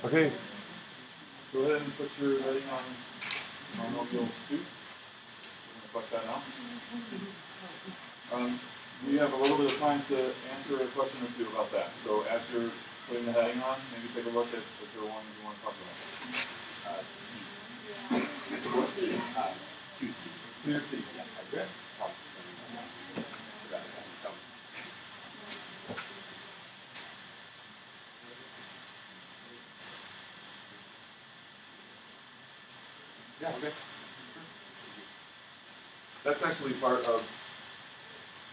Okay, go ahead and put your heading on mononomials 2. We're going to fuck that now. We have a little bit of time to answer a question or two about that. So as you're putting the heading on, maybe take a look at if there are one you want to talk about. C. What C? 2C. 2C. Yeah, okay. Yeah, okay. That's actually part of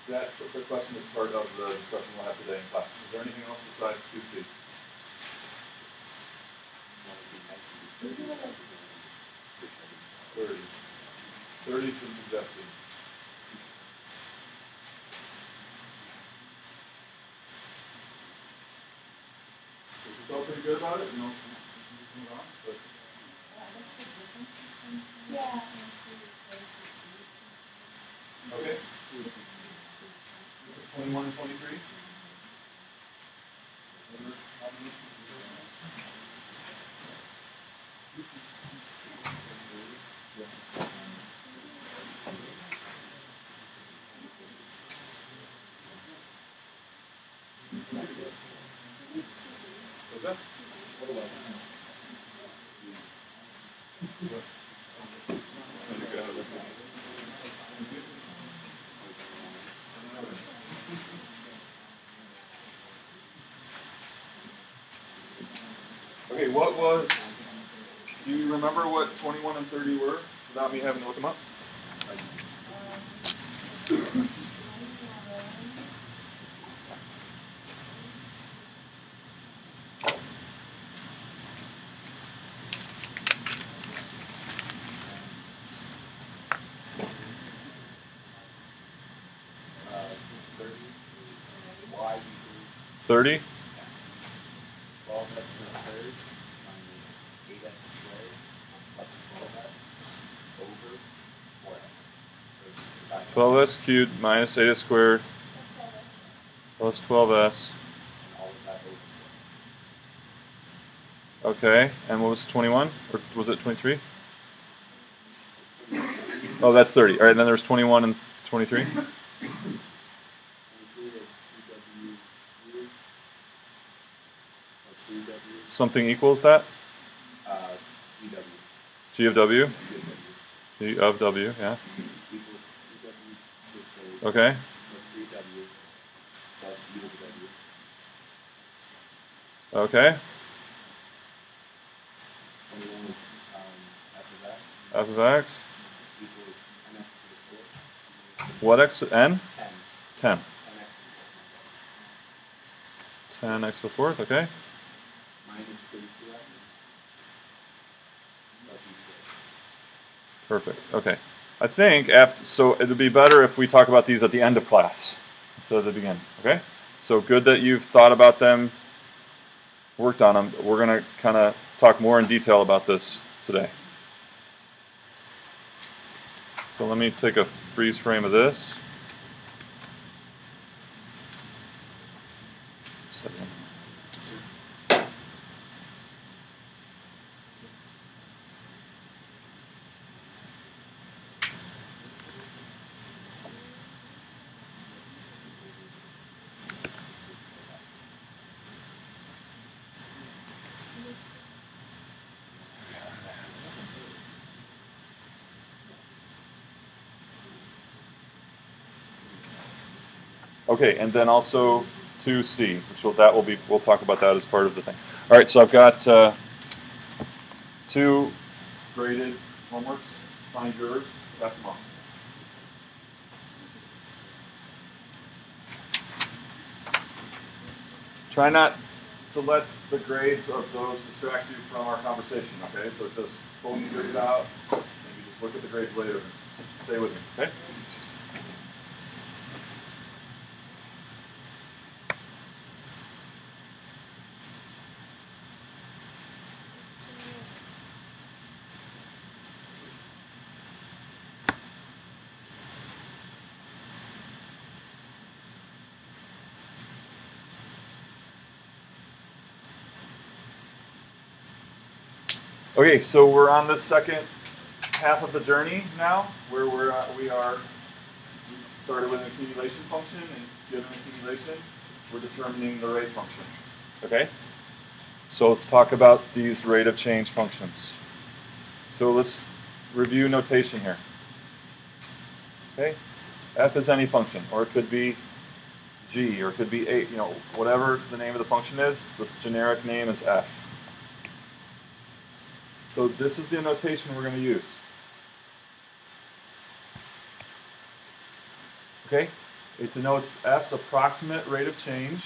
that. The question is part of the discussion we'll have today in class. Is there anything else besides 2C? 30. 30's been suggested. So you felt pretty good about it? You know, move on. But Yeah. okay. 21 and 23. What's that? Okay, what was, do you remember what 21 and 30 were without me having to look them up? Y 30? 12 s to the third minus 8s squared plus 12s over 4s. So 12s cubed minus 8s squared plus 12s. and all of that over 4. Okay, and what was 21? Or was it 23? Oh, that's 30. All right, and then there's 21 and 23. 23 is 3w cubed plus 3w Something equals that? GW. G of W? GW G of W, yeah. equals 3w to the third Okay. plus 3w plus e to the w. Okay. 21 is f of x F of x. equals nx to the 4th. What x to n? 10. 10. 10x 10x to the 4th, okay. minus 32x plus e squared. Perfect. Okay. I think after, so it would be better if we talk about these at the end of class instead of the beginning. Okay. So good that you've thought about them, worked on them. We're going to kind of talk more in detail about this today. So let me take a freeze frame of this. Second. Okay, and then also 2C, which we'll talk about that as part of the thing. All right, so I've got 2 graded homeworks. Find yours, pass them on. Try not to let the grades of those distract you from our conversation, okay? So just pull the grades out, maybe just look at the grades later. Stay with me, okay? Okay, so we're on the second half of the journey now, where we started with an accumulation function, and given accumulation, we're determining the rate function. Okay? So let's talk about these rate of change functions. So let's review notation here. Okay? F is any function, or it could be G, or it could be 8, whatever the name of the function is, this generic name is F. So this is the notation we're going to use. Okay? It denotes F's approximate rate of change,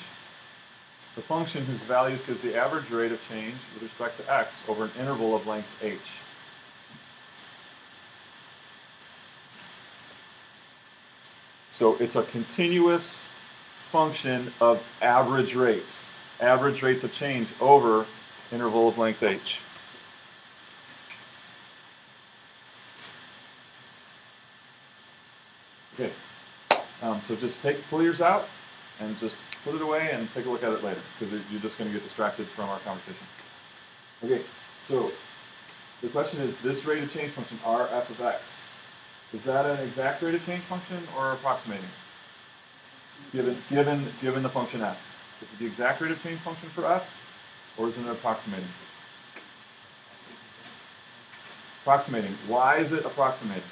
the function whose values gives the average rate of change with respect to x over an interval of length h. So it's a continuous function of average rates of change over interval of length h. Okay, so just pull yours out and just put it away and take a look at it later, because you're just going to get distracted from our conversation. Okay, so the question is, this rate of change function, r f of x, is that an exact rate of change function or approximating? Given the function f. Is it the exact rate of change function for f, or is it approximating? Approximating. Why is it approximating?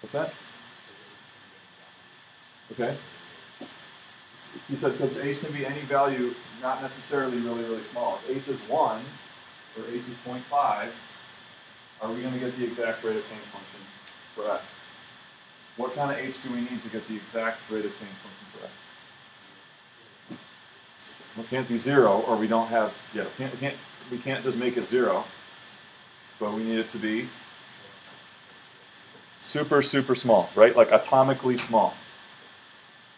What's that? Okay. He said because h can be any value, not necessarily really, really small. If h is 1, or h is 0.5, are we going to get the exact rate of change function for f? What kind of h do we need to get the exact rate of change function for f? It can't be 0, or we don't have, we can't just make it 0, but we need it to be super, super small, right? Like atomically small.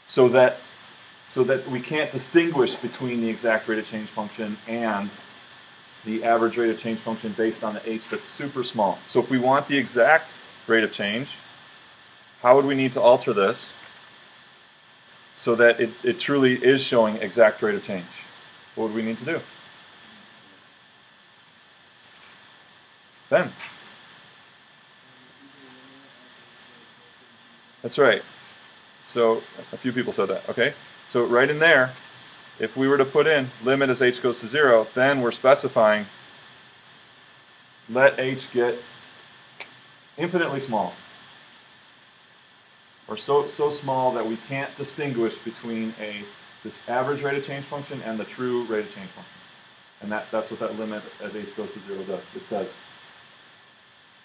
So that we can't distinguish between the exact rate of change function and the average rate of change function based on the h that's super small. So if we want the exact rate of change, how would we need to alter this so that it truly is showing exact rate of change? What would we need to do? Ben. That's right. So a few people said that, okay? So right in there, if we were to put in limit as h goes to 0, then we're specifying let h get infinitely small, or so small that we can't distinguish between this average rate of change function and the true rate of change function. And that's what that limit as h goes to 0 does. It says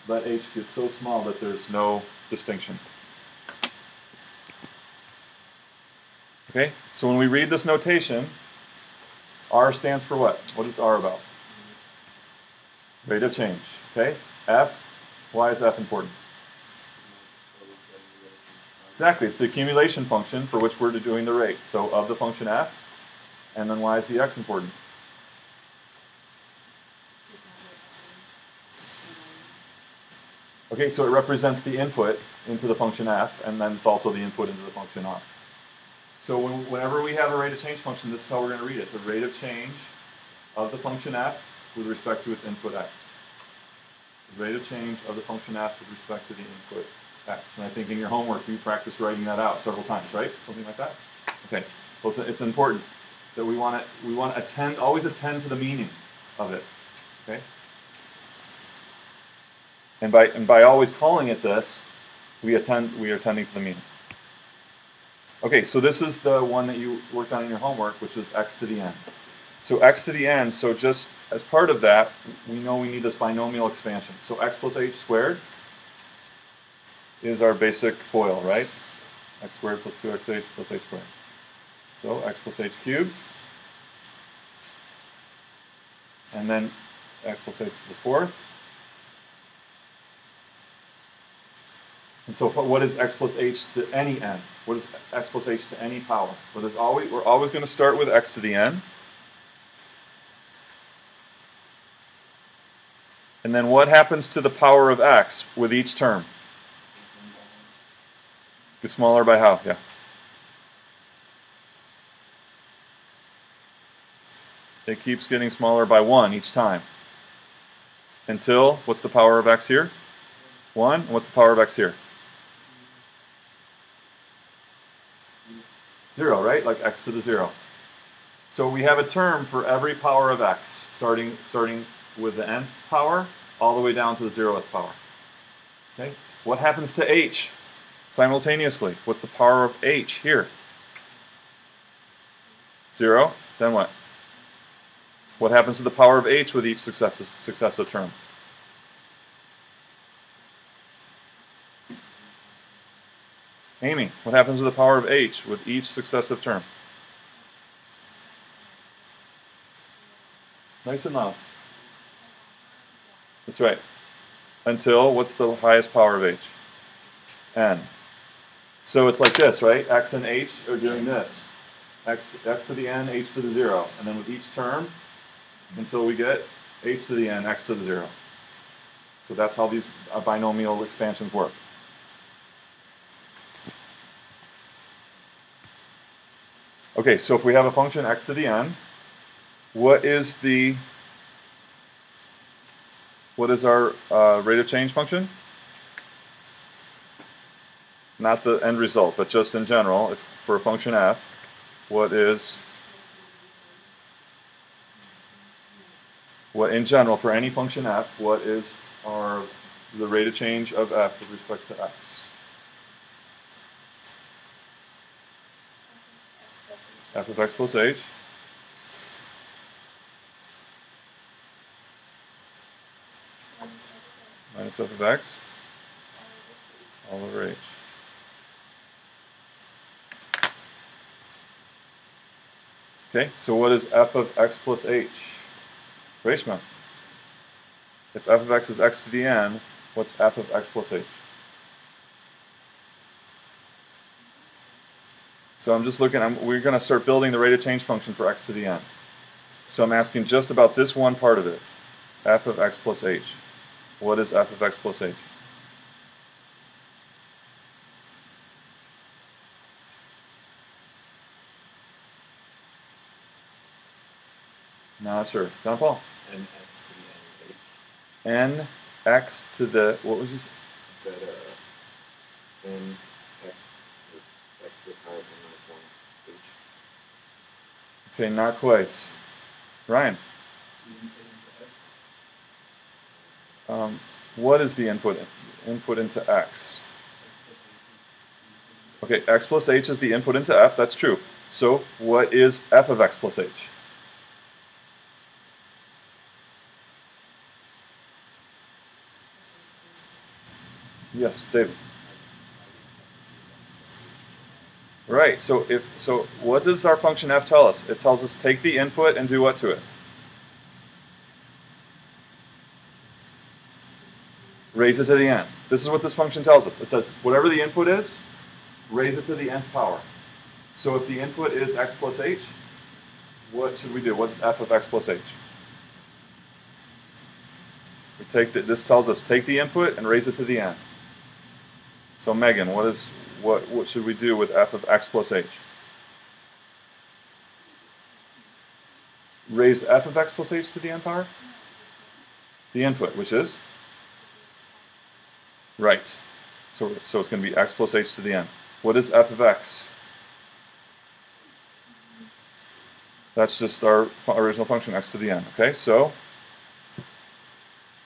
let h get so small that there's no distinction. Okay, so when we read this notation, R stands for what? What is R about? Rate of change. Okay, F, why is F important? Exactly, it's the accumulation function for which we're doing the rate. So of the function F, and then why is the X important? Okay, so it represents the input into the function F, and then it's also the input into the function R. So whenever we have a rate of change function, this is how we're going to read it. The rate of change of the function f with respect to its input x. The rate of change of the function f with respect to the input x. And I think in your homework you practice writing that out several times, right? Something like that? Okay. Well, it's important that we want to always attend to the meaning of it. Okay? And by always calling it this, we are attending to the meaning. Okay, so this is the one that you worked on in your homework, which was x to the n. So x to the n, so just as part of that, we know we need this binomial expansion. So x plus h squared is our basic FOIL, right? X squared plus 2xh plus h squared. So x plus h cubed, and then x plus h to the fourth. And so what is x plus h to any n? What is x plus h to any power? Well, we're always going to start with x to the n. And then what happens to the power of x with each term? Gets smaller by how? Yeah. It keeps getting smaller by 1 each time. until, what's the power of x here? 1. What's the power of x here? 0, right? Like x to the 0. So we have a term for every power of x, starting with the nth power all the way down to the 0th power. Okay? What happens to h simultaneously? What's the power of h here? 0. Then what? What happens to the power of h with each successive term? Amy, what happens to the power of h with each successive term? Nice and loud. That's right. Until, what's the highest power of h? N. So it's like this, right? X and h are doing this. X to the n, h to the 0. And then with each term, until we get h to the n, x to the 0. So that's how these binomial expansions work. Okay, so if we have a function x to the n, what is our rate of change function? Not the end result, but just in general, for a function f, what in general, for any function f, what is the rate of change of f with respect to x? F of x plus h. Minus f of x all over h. Okay, so what is f of x plus h? Reshma. If f of x is x to the n, what's f of x plus h? So I'm just looking, we're going to start building the rate of change function for x to the n. So I'm asking just about this one part of it, f of x plus h. What is f of x plus h? Not sure. John Paul? N x to the n of h. N x to the, what was you saying? Is that n x to the power of n minus 1 h? Okay, not quite. Ryan? What is the input into x? Okay, x plus h is the input into f, that's true. So what is f of x plus h? Yes, David. Right, so what does our function f tell us? It tells us take the input and do what to it? Raise it to the n. This is what this function tells us. It says whatever the input is, raise it to the nth power. So if the input is x plus h, what should we do? What's f of x plus h? We take this tells us take the input and raise it to the n. So Megan, what should we do with f of x plus h? Raise f of x plus h to the n power? The input, which is? Right. So it's going to be x plus h to the n. What is f of x? That's just our original function, x to the n. Okay, so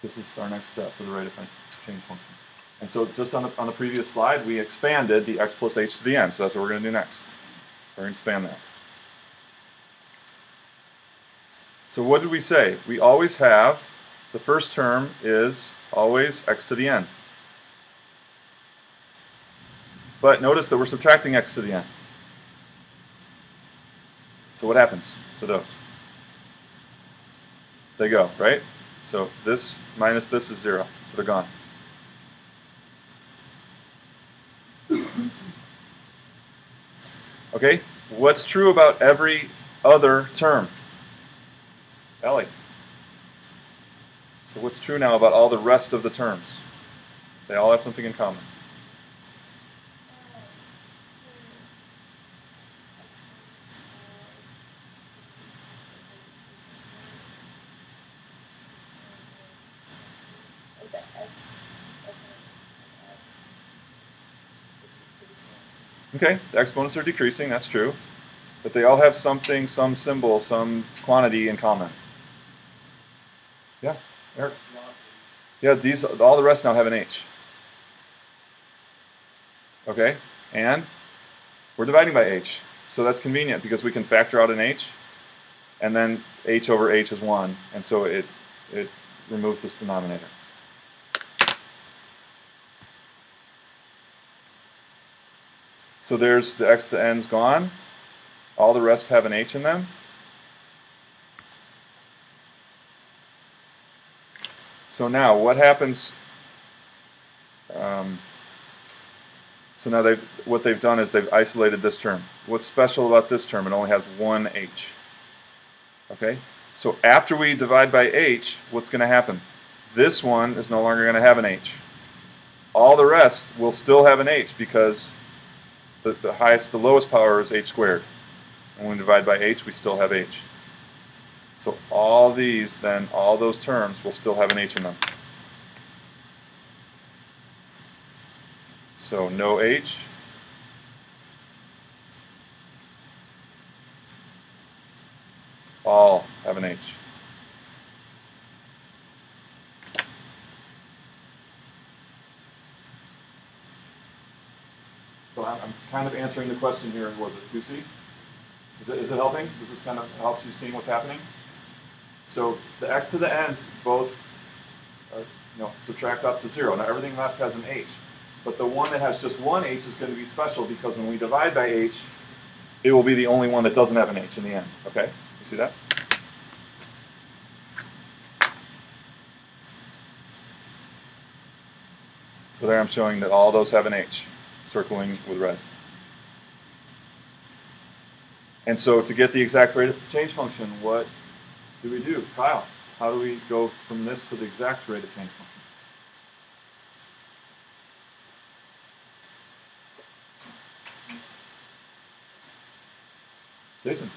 this is our next step for the rate of change function. And so just on the previous slide, we expanded the x plus h to the n. So that's what we're going to do next. We're going to expand that. So what did we say? We always have, the first term is always x to the n. But notice that we're subtracting x to the n. So what happens to those? They go, right? So this minus this is 0. So they're gone. Okay, what's true about every other term? Ellie. So what's true now about all the rest of the terms? They all have something in common. Okay, the exponents are decreasing, that's true. But they all have something, some symbol, some quantity in common. Yeah, Eric? Yeah, all the rest now have an h. Okay, and we're dividing by h. So that's convenient because we can factor out an h, and then h over h is 1, and so it removes this denominator. So there's the x to n's gone. All the rest have an h in them. So now what happens? So now what they've done is they've isolated this term. What's special about this term? It only has one h. Okay? So after we divide by h, what's going to happen? This one is no longer going to have an h. All the rest will still have an h because the lowest power is h squared. And when we divide by h, we still have h. So all these, then, all those terms will still have an h in them. So no h. All have an h. So I'm kind of answering the question here. Was it 2c? Is it helping? Does this kind of helps you seeing what's happening? So the x to the n's both subtract up to 0. Now everything left has an h. But the one that has just one h is going to be special because when we divide by h, it will be the only one that doesn't have an h in the end. Okay? You see that? So there I'm showing that all those have an h, circling with red. And so to get the exact rate of change function, what do we do? Kyle, how do we go from this to the exact rate of change function? Jason?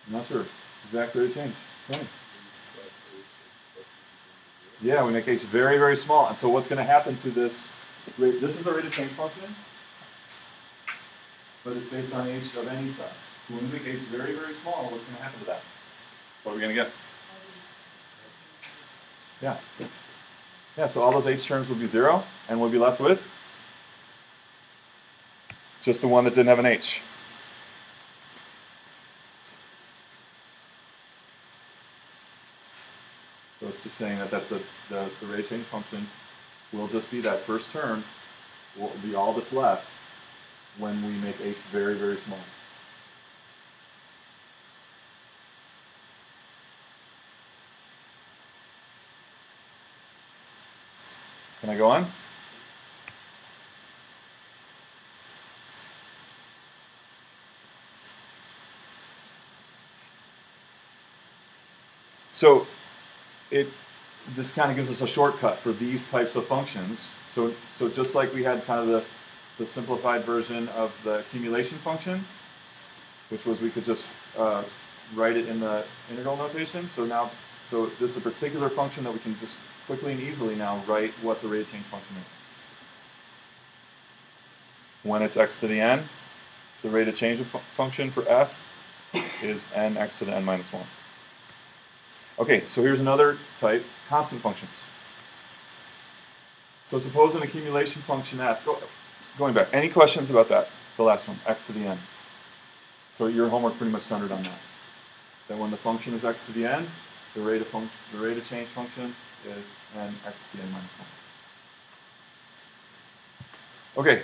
I'm not sure. Exact rate of change. Tell me. Yeah, we make h very, very small. And so what's going to happen to this rate? This is a rate of change function, but it's based on h of any size. So when we make h very, very small, what's going to happen to that? What are we going to get? Yeah. Yeah, so all those h terms will be 0, and we'll be left with just the one that didn't have an h. So it's just saying that that's the rate of change function will just be that first term, will be all that's left when we make h very, very small. Can I go on? So this kind of gives us a shortcut for these types of functions. So just like we had kind of the simplified version of the accumulation function, which was we could just write it in the integral notation. So this is a particular function that we can just quickly and easily now write what the rate of change function is. When it's x to the n, the rate of change of function for f is nx to the n minus 1. Okay, so here's another type, constant functions. So suppose an accumulation function f, going back, any questions about that? The last one, x to the n. So your homework pretty much centered on that. That when the function is x to the n, the rate of change function is nx to the n minus 1. Okay,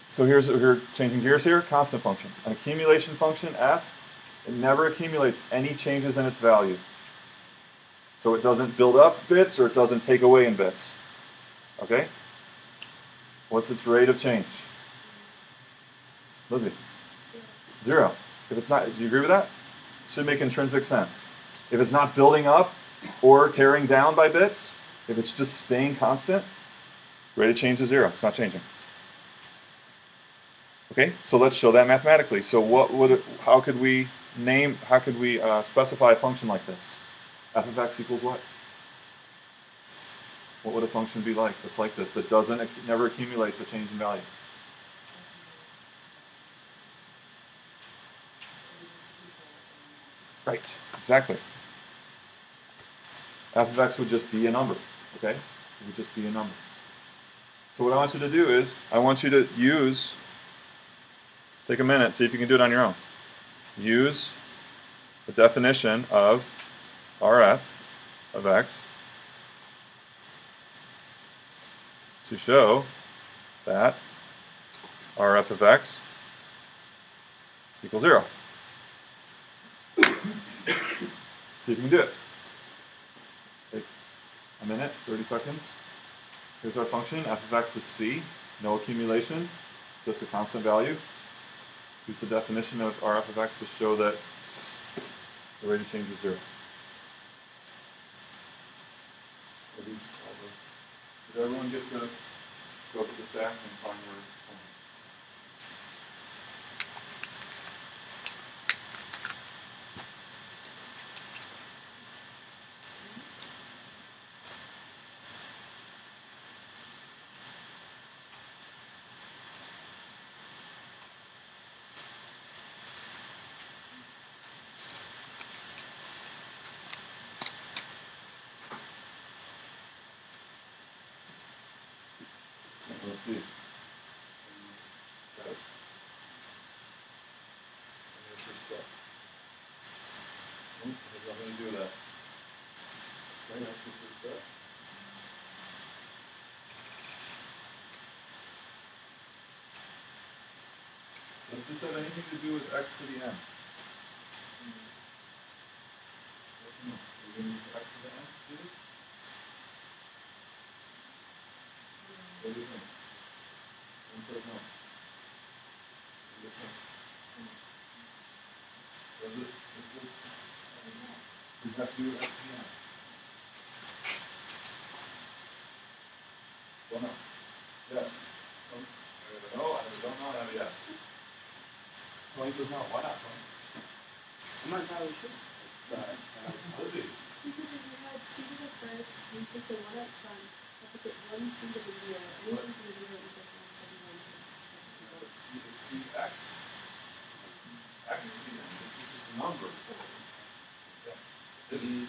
so we're changing gears here, constant function. An accumulation function, f, it never accumulates any changes in its value. So it doesn't build up bits or it doesn't take away in bits. Okay? What's its rate of change? Lizzie? 0. If it's not, do you agree with that? Should make intrinsic sense. If it's not building up or tearing down by bits, if it's just staying constant, rate of change is 0. It's not changing. Okay, so let's show that mathematically. So how could we specify a function like this? F of x equals what? What would a function be like that's like this, that doesn't, never accumulates a change in value? Right, exactly. F of x would just be a number, okay? It would just be a number. So what I want you to do is, I want you to use, take a minute, see if you can do it on your own. Use the definition of Rf of x to show that Rf of x equals 0. See if you can do it. Take a minute, 30 seconds. Here's our function. F of x is c, no accumulation, just a constant value. Use the definition of Rf of x to show that the rate of change is 0. Did everyone get to go to the stack and find your homework? Let's see. Got it. And there's your step. There's nothing to do with that. Okay, that's your first step. Does this have anything to do with x to the n? No. Are we going to use x to the n? Do this? What do you think? One says no. What do you think? Does it? Does that do x to the n? Well, no. Yes. I have a no, I have a don't know, I have a yes. Tony says no. Why not, Tony? I'm not entirely sure. Let's see. Because if you had c to the first, you put the 1 up front, that puts it 1 c to the 0. Anything from the 0 equals 171. It's cx. X to the n. This is just a number. Yeah. Didn't.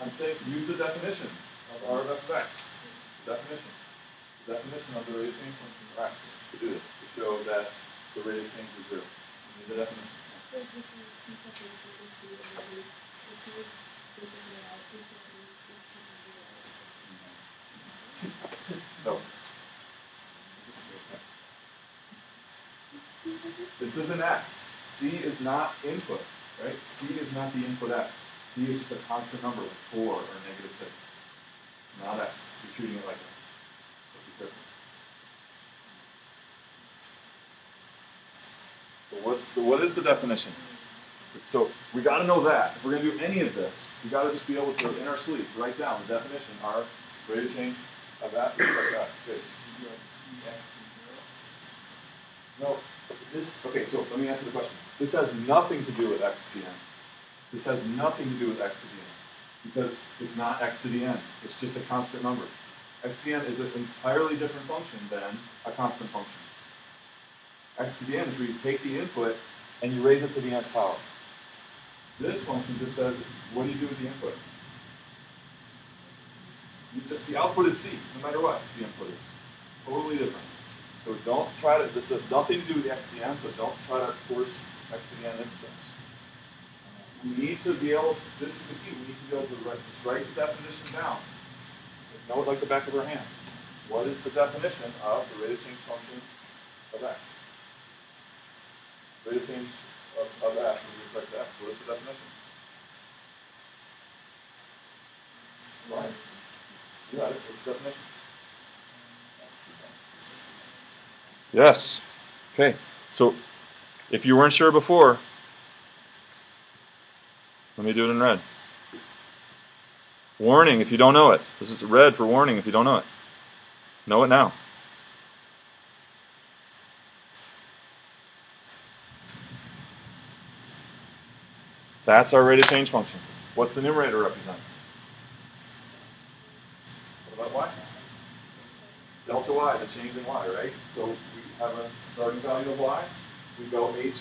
I'm saying use the definition of R of f of x. The definition. The definition of the rate of change function of x to do this, to show that the rate of change is 0. You need the definition. No. This is an x. C is not input, right? C is not the input x. C is just a constant number like 4 or negative 6. It's not x. You're treating it like x. So be careful. So what is the definition? So we got to know that. If we're going to do any of this, we got to just be able to, in our sleep, write down the definition. Our rate of change of that is like that. Okay. No. Okay, so let me answer the question. This has nothing to do with x to the n. This has nothing to do with x to the n, because it's not x to the n. It's just a constant number. X to the n is an entirely different function than a constant function. X to the n is where you take the input and you raise it to the nth power. This function just says, what do you do with the input? The output is c, no matter what the input is. Totally different. So don't try to, this has nothing to do with the x to the n, so don't try to force x to the n into this. We need to be able, this is the key, we need to be able to write the definition down. Know it like the back of our hand. What is the definition of the rate of change function of x? Rate of change of f with respect to x. What is the definition? Right. You got it. What's the definition? Yes. Okay. So if you weren't sure before, let me do it in red. Warning if you don't know it. This is red for warning if you don't know it. Know it now. That's our rate of change function. What's the numerator represent? What about y? Delta y, the change in y, right? So we have a starting value of y. We go h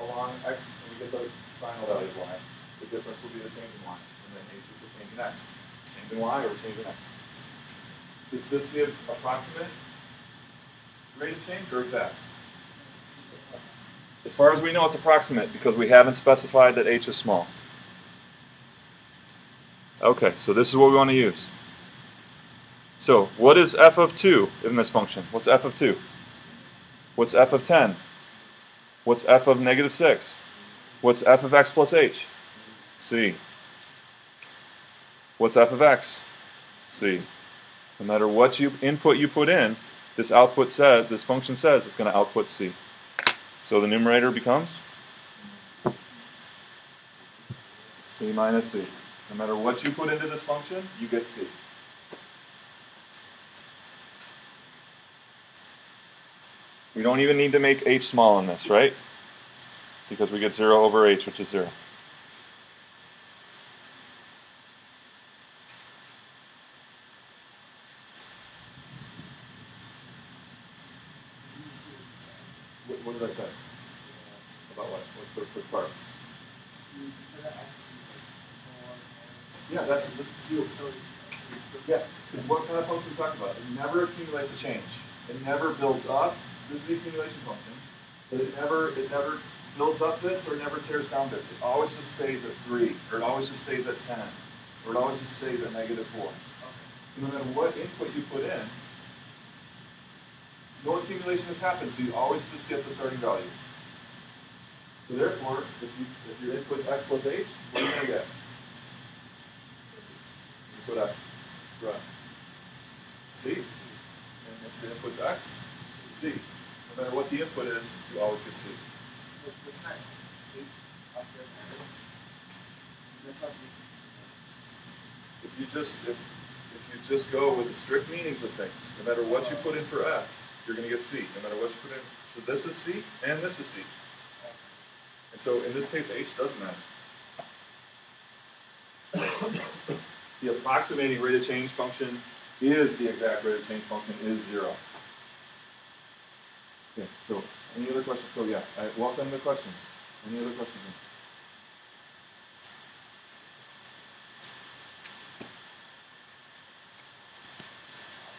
along x, and we get the final value of y. The difference will be the change in y. And then h is the change in x. Change in y or change in x. Does this give approximate rate of change or exact? As far as we know, it's approximate because we haven't specified that h is small. Okay, so this is what we want to use. So what is f of 2 in this function? What's f of 2? What's f of 10? What's f of negative 6? What's f of x plus h? C. What's f of x? C. No matter what input you put in, this function says it's going to output c. So the numerator becomes c minus c. No matter what you put into this function, you get c. We don't even need to make h small in this, right? Because we get 0 over h, which is 0. What did I say? About what? What's the part? Yeah, that's yeah. Because what kind of function are we talking about? It never accumulates a change. It never builds up. This is the accumulation function. But it never builds up bits or it never tears down bits. It always just stays at 3, or it always just stays at 10, or it always just stays at negative 4. So no matter what input you put in, no accumulation has happened, so you always just get the starting value. So therefore, if your input's x plus h, what are you going to get? You put x. Right. C. And if your input's x, c. No matter what the input is, you always get c. If you just go with the strict meanings of things, no matter what you put in for f, you're going to get c. No matter what you put in. So this is c, and this is c. And so in this case, h doesn't matter. The approximating rate of change function is the exact rate of change function is 0. Okay, so any other questions? So yeah, I welcome the questions. Any other questions?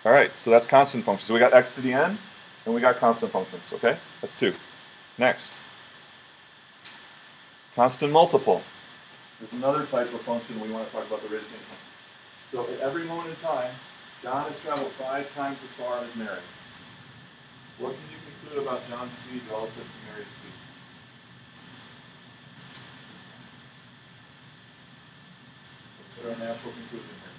All right, so that's constant functions. So we got x to the n, and we got constant functions, okay? That's 2. Next. Constant multiple. There's another type of function we want to talk about, the rate of change function. So at every moment in time, John has traveled 5 times as far as Mary. What can you conclude about John's speed relative to Mary's speed? What's our natural conclusion here?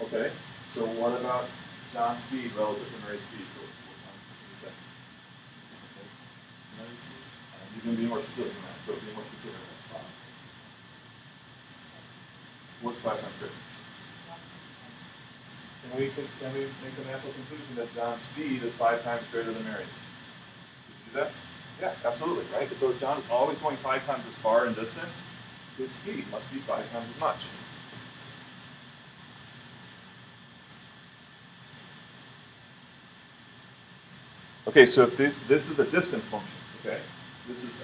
Okay, so what about John's speed relative to Mary's speed? What can you say? He's going to be more specific than that, so be more specific than that. What's 5 times greater? Can we make the natural conclusion that John's speed is 5 times greater than Mary's? Did you do that? Yeah, absolutely, right? So if John is always going 5 times as far in distance, his speed must be 5 times as much. Okay, so if this is the distance functions, okay? This is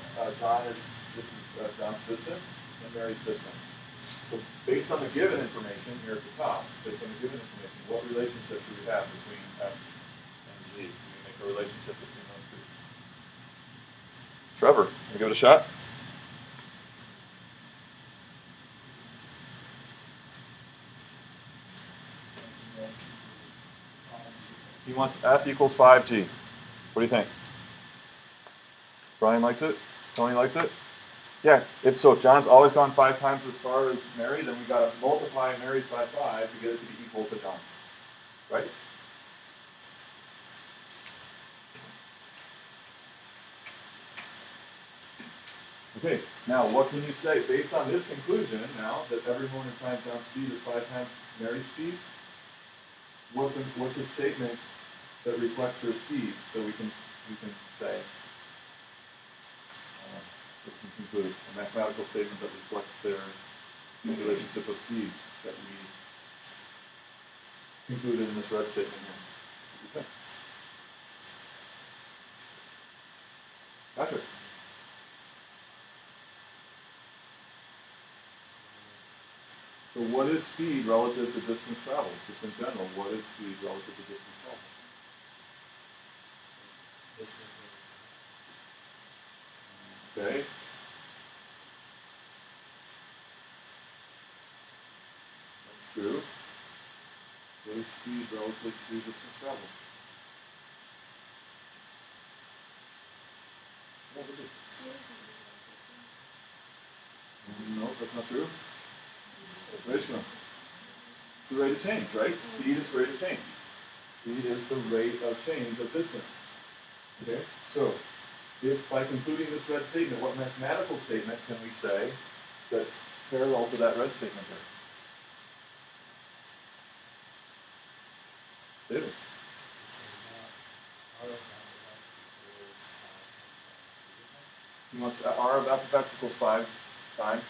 John's distance and Mary's distance. So based on the given information here at the top, based on the given information, what relationship do we have between f and g? Can we make a relationship between those two? Trevor, want to give it a shot? He wants f equals 5g. What do you think? Brian likes it? Tony likes it? Yeah, if John's always gone 5 times as far as Mary, then we've got to multiply Mary's by 5 to get it to be equal to John's. Right? Okay, now what can you say based on this conclusion now that every moment in time John's speed is 5 times Mary's speed? What's a statement that reflects their speeds that we can we can say, we can conclude a mathematical statement that reflects their relationship of speeds that we included in this red statement here. What do you say? Patrick? So what is speed relative to distance traveled? Just in general, what is speed relative to distance traveled? Okay. That's true. What is speed relative to distance traveled? What is it? No, that's not true. Ratio. It's the rate of change, right? Speed is rate of change. Speed is the rate of change of distance. Okay? So, if by concluding this red statement, what mathematical statement can we say that's parallel to that red statement there? David? He wants r of f of x equals 5 times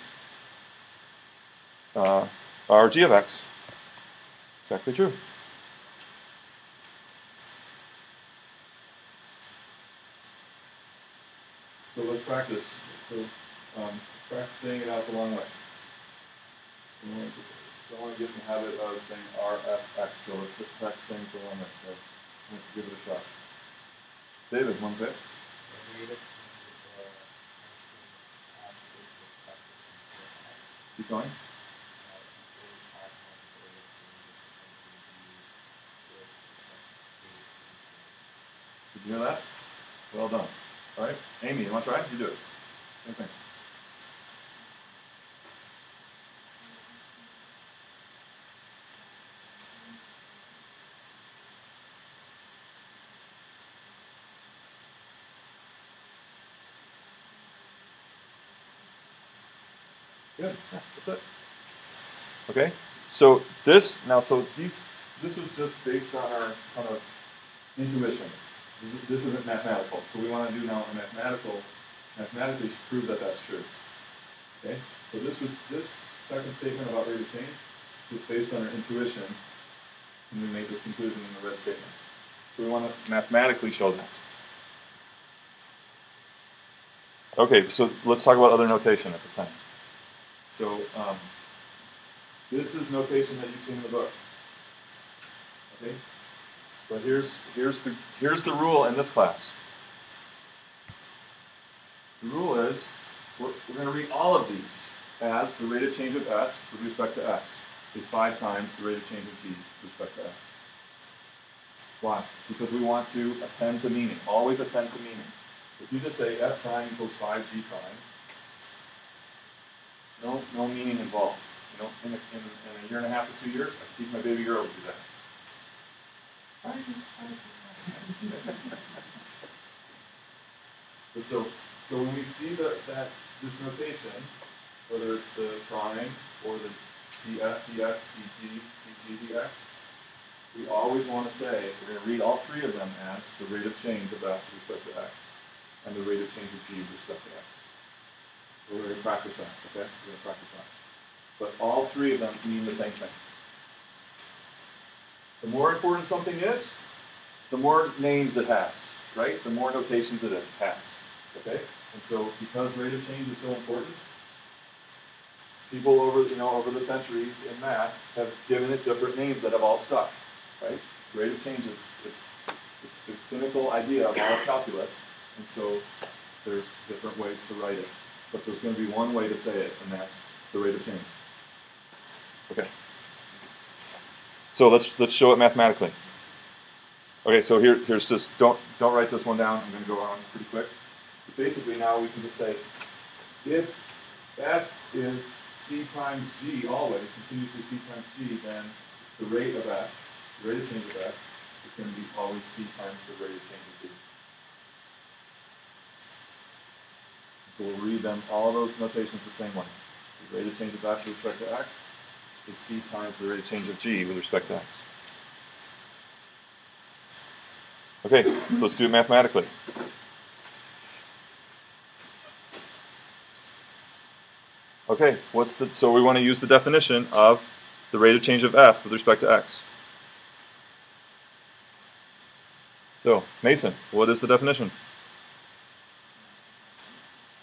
r g of x. Exactly true. So let's practice. So practice saying it out the long way. Don't want to get in the habit of saying RFX, so let's practice saying it the long way. So let's give it a shot. David, one bit. Keep going. Did you hear that? Well done. All right, Amy, you want to try? You do it. Same thing. Good. Yeah, that's it. Okay. So this this was just based on our kind of intuition. This isn't mathematical. So we want to do now a mathematically prove that that's true. Okay. So this second statement about rate of change was based on our intuition, and we made this conclusion in the red statement. So we want to mathematically show that. Okay. So let's talk about other notation at this time. So this is notation that you've seen in the book. Okay? But here's the rule in this class. The rule is we're going to read all of these as the rate of change of f with respect to x is 5 times the rate of change of g with respect to x. Why? Because we want to attend to meaning. Always attend to meaning. If you just say f prime equals 5g prime, no meaning involved. You know, in a year and a half to 2 years, I can teach my baby girl to do that. So when we see that this notation, whether it's the prime or the df, dx, dt, dt, dx, we always want to say, we're going to read all three of them as the rate of change of f with respect to x and the rate of change of g with respect to x. So we're going to practice that, okay? We're going to practice that. But all three of them mean the same thing. The more important something is, the more names it has, right? The more notations it has, okay? And so because rate of change is so important, people over the centuries in math have given it different names that have all stuck, right? Rate of change is the clinical idea of all calculus, and so there's different ways to write it. But there's going to be one way to say it, and that's the rate of change. Okay. So let's show it mathematically. Okay, so here's just don't write this one down. I'm going to go on pretty quick. But basically, now we can just say if f is c times g always, continuously c times g, then the rate of f, the rate of change of f, is going to be always c times the rate of change of g. So we'll read them, all those notations the same way. The rate of change of f with respect to x is c times the rate of change of g with respect to x. Okay, so let's do it mathematically. Okay, so we want to use the definition of the rate of change of f with respect to x. So, Mason, what is the definition?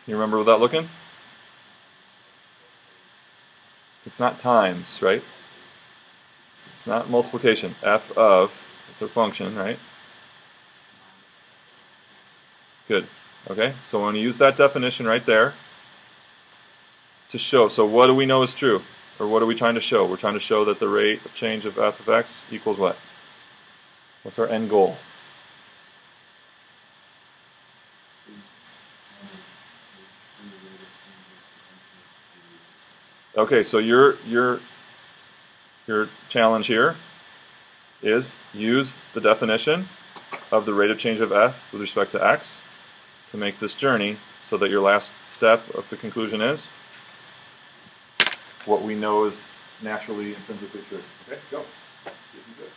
You remember without looking? It's not times, right? It's not multiplication. F of, it's a function, right? Good. Okay, so we're going to use that definition right there to show. So what do we know is true? Or what are we trying to show? We're trying to show that the rate of change of f of x equals what? What's our end goal? Okay, so your challenge here is use the definition of the rate of change of f with respect to x to make this journey so that your last step of the conclusion is what we know is naturally intrinsically true. Okay, go. See if you do it.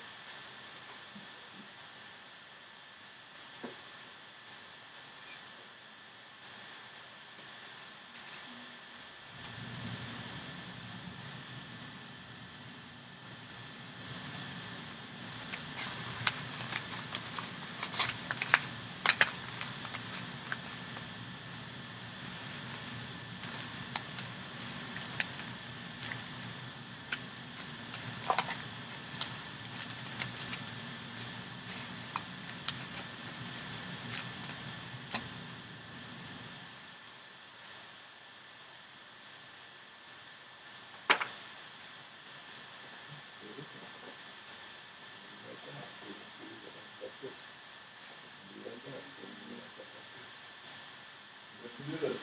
Do this.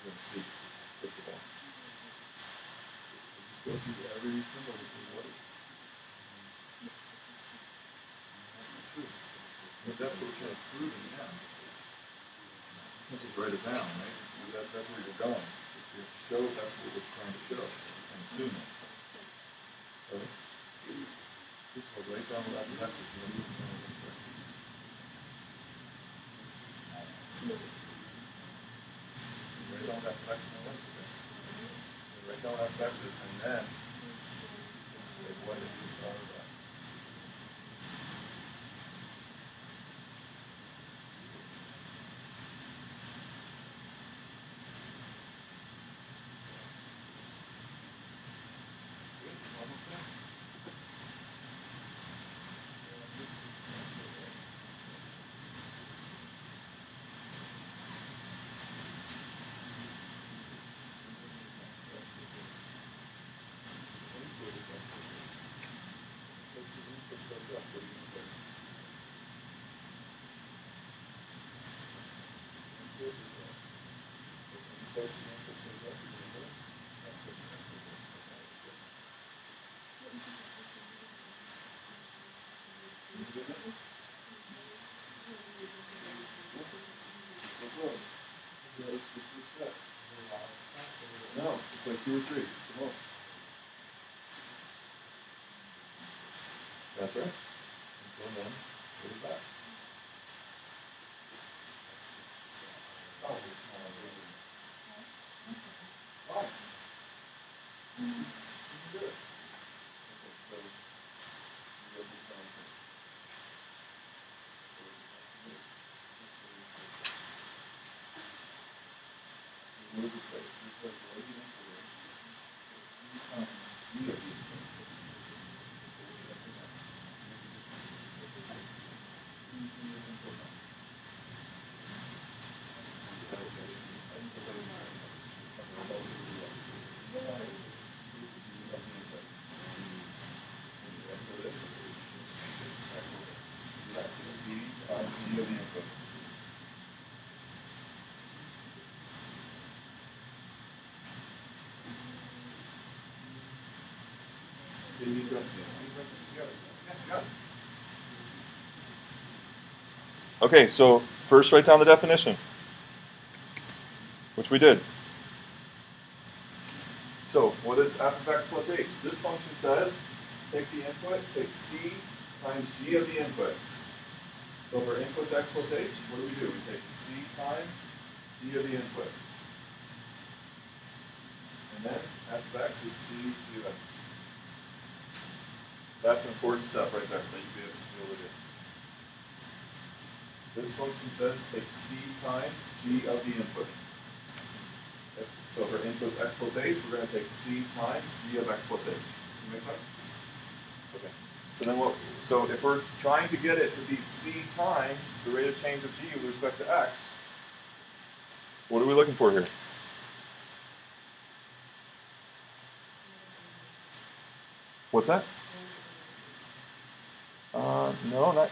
Let's see. First of all, just go through every symbol and see what is true. But that's what we're trying to prove in the end. You can't just write it down, right? That's where you're going. You have to show that's what we're trying to show. And assume it. So, just go right down the left of X's. Write down that X and the write down that X's and then say what is the star of that? Almost there. No, it's like 2 or 3. Come on. That's right. And so then, what is that? Oh, why? You can do it. Okay, so you go do something. What does it say? It says radian Okay, so first write down the definition, which we did. So what is f of x plus h? This function says, take the input, take c times g of the input. So for inputs x plus h, what do? We take c times g of the input. And then f of x is c g of x. That's an important step right there that you be able to do. This function says take c times g of the input. So for inputs x plus h, we're going to take c times g of x plus h. Does that make sense? Okay. So then so if we're trying to get it to be c times the rate of change of g with respect to x, what are we looking for here? What's that? No,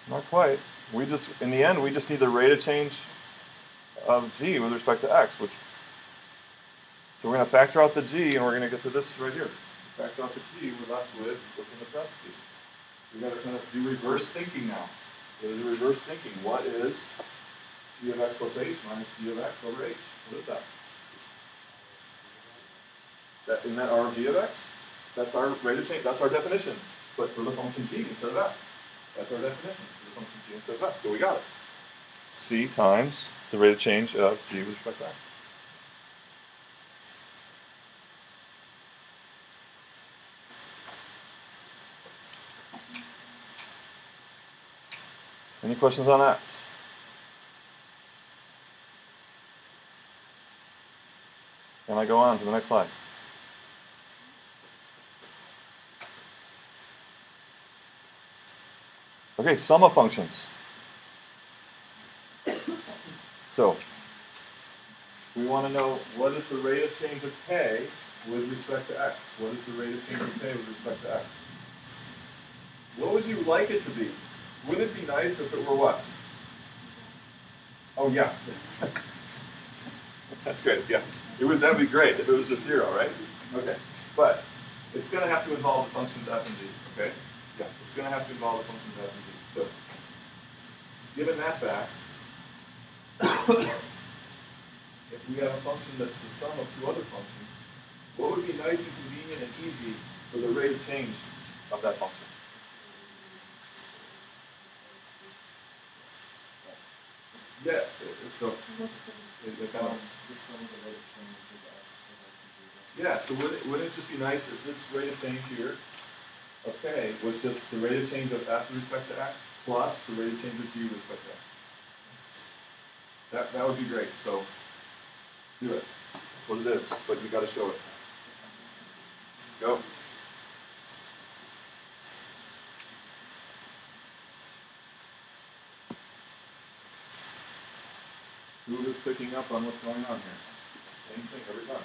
not quite. In the end, we just need the rate of change of g with respect to x, so we're going to factor out the g, and we're going to get to this right here. Factor out the g, we're left with what's in the parentheses. We've got to kind of do reverse thinking now. So the reverse thinking, what is g of x plus h minus g of x over h? What is that? Isn't that our g of x? That's our rate of change. That's our definition. But for the function g instead of f. That's our definition for the function g instead of f. So we got it. C times the rate of change of g with respect to x. Any questions on that? Can I go on to the next slide? Okay, sum of functions. So, we want to know what is the rate of change of k with respect to x? What is the rate of change of k with respect to x? What would you like it to be? Wouldn't it be nice if it were what? Oh, yeah. That's great, yeah. That would be great if it was just 0, right? Okay. But it's going to have to involve the functions f and g, okay? Yeah, it's going to have to involve the functions f and g. So, given that fact, if we have a function that's the sum of two other functions, what would be nice and convenient and easy for the rate of change of that function? Yeah, so yeah, so wouldn't it just be nice if this rate of change here, okay, was just the rate of change of f with respect to x plus the rate of change of g with respect to x? That would be great. So do it. That's what it is, but you got to show it. Let's go. Who is picking up on what's going on here? Same thing every time.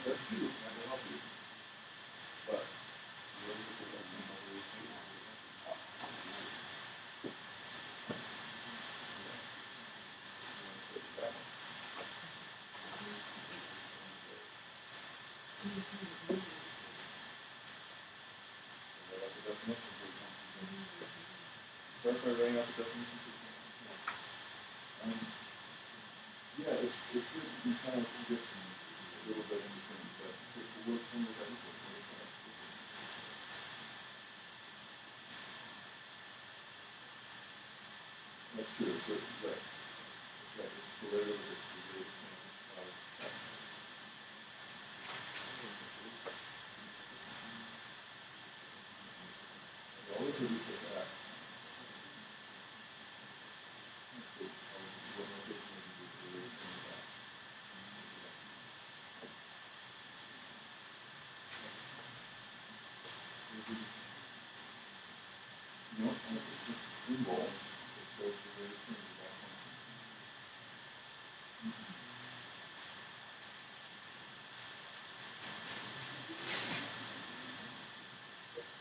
That's true. That will help you. But start by writing out the definition. Yeah, it's good to be kind of switching a little bit in between, but to work from the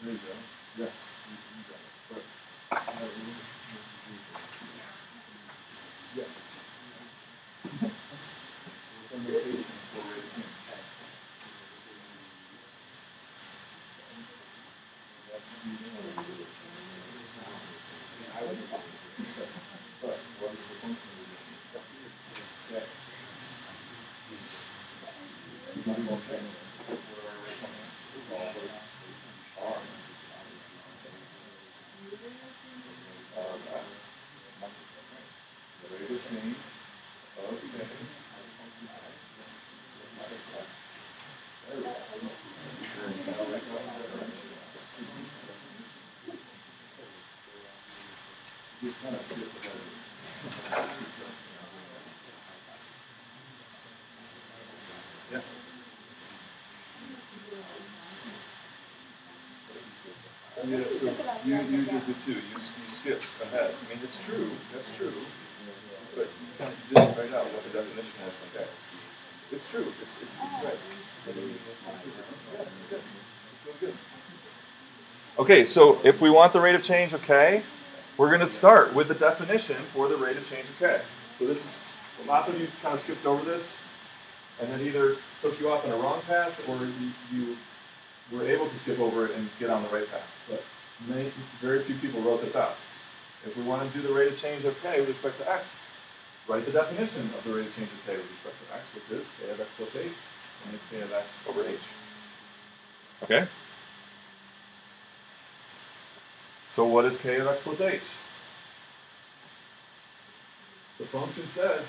There you go. Yes. Yeah. Yeah. Yeah, so you did the two. You skipped ahead. I mean, it's true. That's true. But you kind of just write out what the definition is. Okay. It's true. It's right. Yeah, it's good. It's really good. Okay, so if we want the rate of change of k, we're going to start with the definition for the rate of change of k. So this is, lots of you kind of skipped over this, and then either took you off on a wrong path, or you were able to skip over it and get on the right path. But very few people wrote this out. If we want to do the rate of change of k with respect to x, write the definition of the rate of change of k with respect to x, which is k of x plus h minus k of x over h. Okay? So what is k of x plus h? The function says,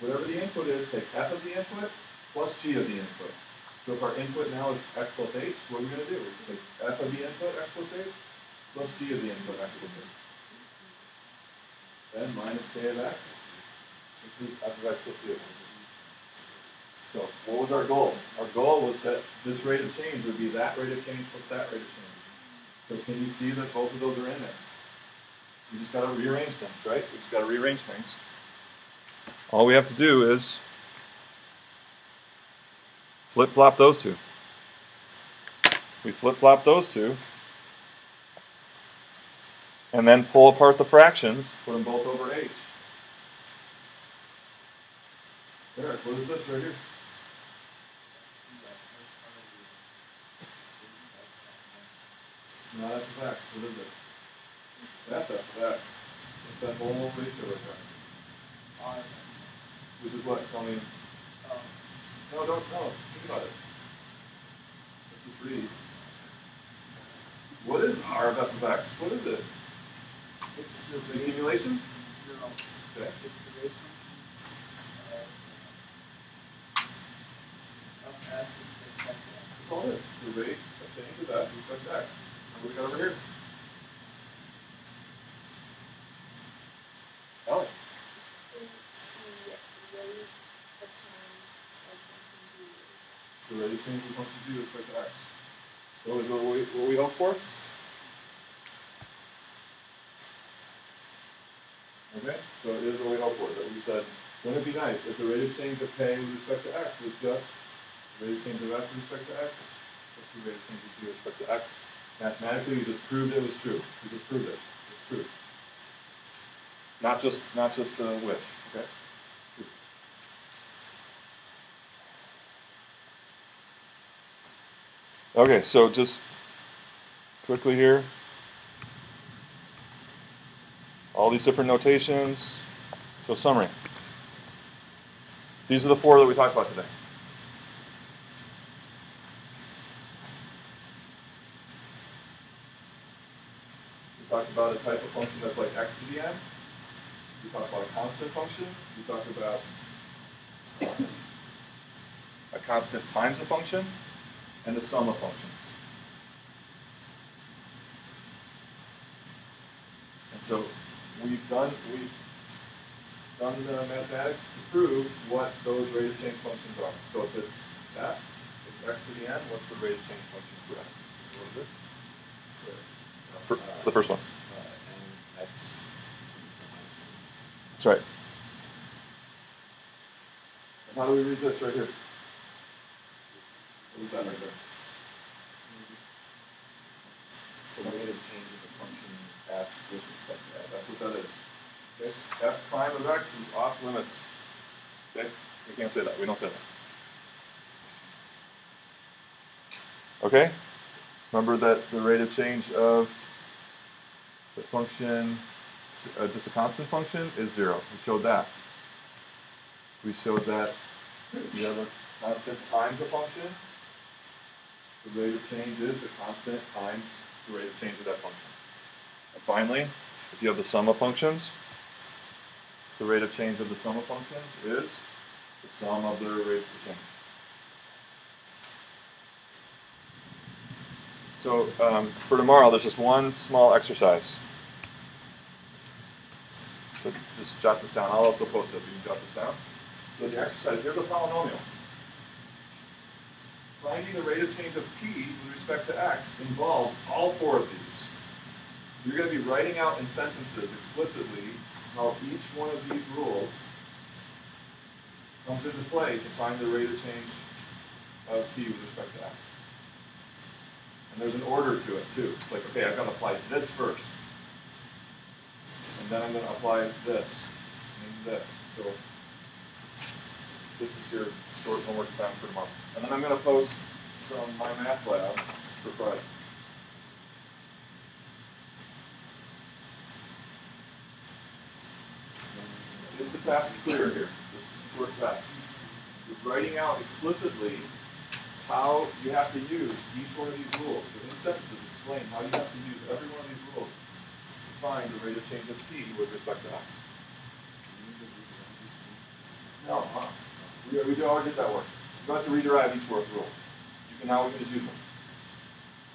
whatever the input is, take f of the input plus g of the input. So if our input now is x plus h, what are we going to do? We take f of the input, x plus h, plus g of the input, x plus h. Then minus k of x, which is f of x plus g of x. So what was our goal? Our goal was that this rate of change would be that rate of change plus that rate of change. So can you see that both of those are in there? You just got to rearrange things, right? We just got to rearrange things. All we have to do is flip-flop those two. We flip-flop those two, and then pull apart the fractions, put them both over h. Eric, what is this right here? It's not f of x. What is it? That's f of x. It's that whole ratio right there. Which is what? Tell me. No, don't. No. Think about it. Let's just read. What is r of f of x? What is it? It's The accumulation? No. Okay. It's the ratio of f with respect to x. That's all it is. It's the rate of change of f with respect to x. And what do we got over here? Ellie. The rate of change we want to do with respect to x. So is what we hope for? Okay, so it is what we hope for. That we said, wouldn't it be nice if the rate of change of k with respect to x was just the rate of change of f with respect to x, plus the rate of change of g with respect to x? Mathematically, you just proved it was true. You just proved it. It's true. Not just a wish. Okay. Okay, so just quickly here, all these different notations. So summary. These are the four that we talked about today. We talked about a type of function that's like x to the n. We talked about a constant function. We talked about a constant times a function, and the sum of functions. And so we've done the mathematics to prove what those rate of change functions are. So if it's f, it's x to the n, what's the rate of change function for f? What is it? For the first one. And x. That's right. And how do we read this right here? What is that right there? The rate of change of the function f with respect to x. That's what that is. Okay? F prime of x is off limits. Okay? We can't say that. We don't say that. Okay? Remember that the rate of change of the function, just a constant function, is 0. We showed that. We showed that if you have a constant times a function, the rate of change is the constant times the rate of change of that function. And finally, if you have the sum of functions, the rate of change of the sum of functions is the sum of their rates of change. So for tomorrow, there's just one small exercise. So just jot this down. I'll also post it. You can jot this down. So the exercise, here's a polynomial. Finding the rate of change of p with respect to x involves all 4 of these. You're going to be writing out in sentences explicitly how each one of these rules comes into play to find the rate of change of p with respect to x. And there's an order to it too. It's like, okay, I've got to apply this first. And then I'm going to apply this and this. So this is your short homework assignment for tomorrow. And then I'm going to post some My Math Lab for Friday. Is the task clear here? This short task. You're writing out explicitly how you have to use each one of these rules. So in sentences, explain how you have to use every one of these rules to find the rate of change of p with respect to x. No, we already did that work. You don't have to rederive each rule. Now we can just use them.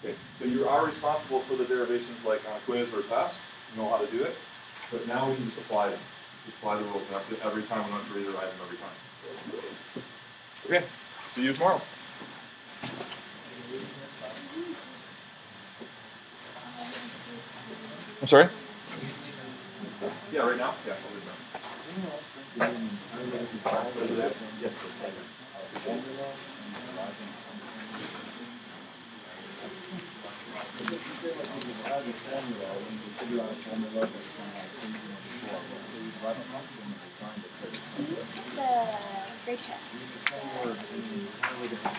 Okay, so you are responsible for the derivations like on a quiz or a test. You know how to do it. But now we can just apply them. Just apply the rules every time. We don't have to rederive them every time. Okay, see you tomorrow. I'm sorry? Yeah, right now? Yeah, I'll leave now. Yes, Great check.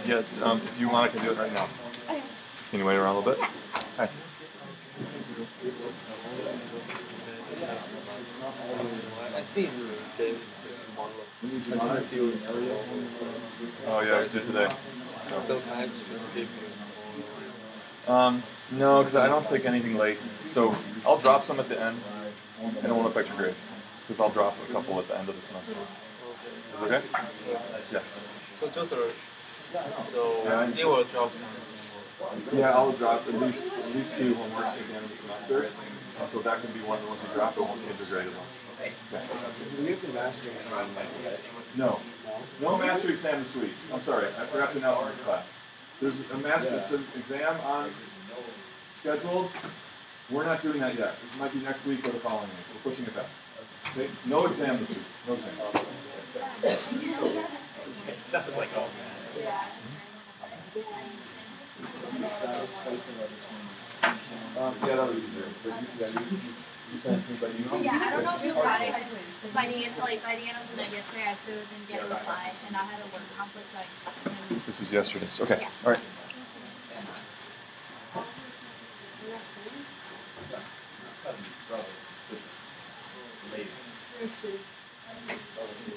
Yeah, if you want, I can do it right now. Okay. Can you wait around a little bit? Hi. I see the Oh yeah, I did today. so I just give No, because I don't take anything late. So I'll drop some at the end, and it won't affect your grade. Because I'll drop a couple at the end of the semester. Is it okay? Yeah. so just so Yeah, they will drop some. Yeah, I'll drop at least 2 homeworks at the end of the semester. So that can be one of the ones you drop, but won't change your grade at all. Okay. Do we have the mastering exam? No. No mastery exam this week. I'm sorry, I forgot to announce in this class. There's a master's exam on scheduled. We're not doing that yet. It might be next week or the following week. We're pushing it back. Okay? No exam this week. No exam. Sounds like all. Yeah. Yeah, that was easier. You sent me by email? Yeah, I don't know if you got it. By the end of the yesterday, I still didn't get a reply, and I had a work conflict, so I couldn't. This is yesterday's. Okay. Yeah. All right.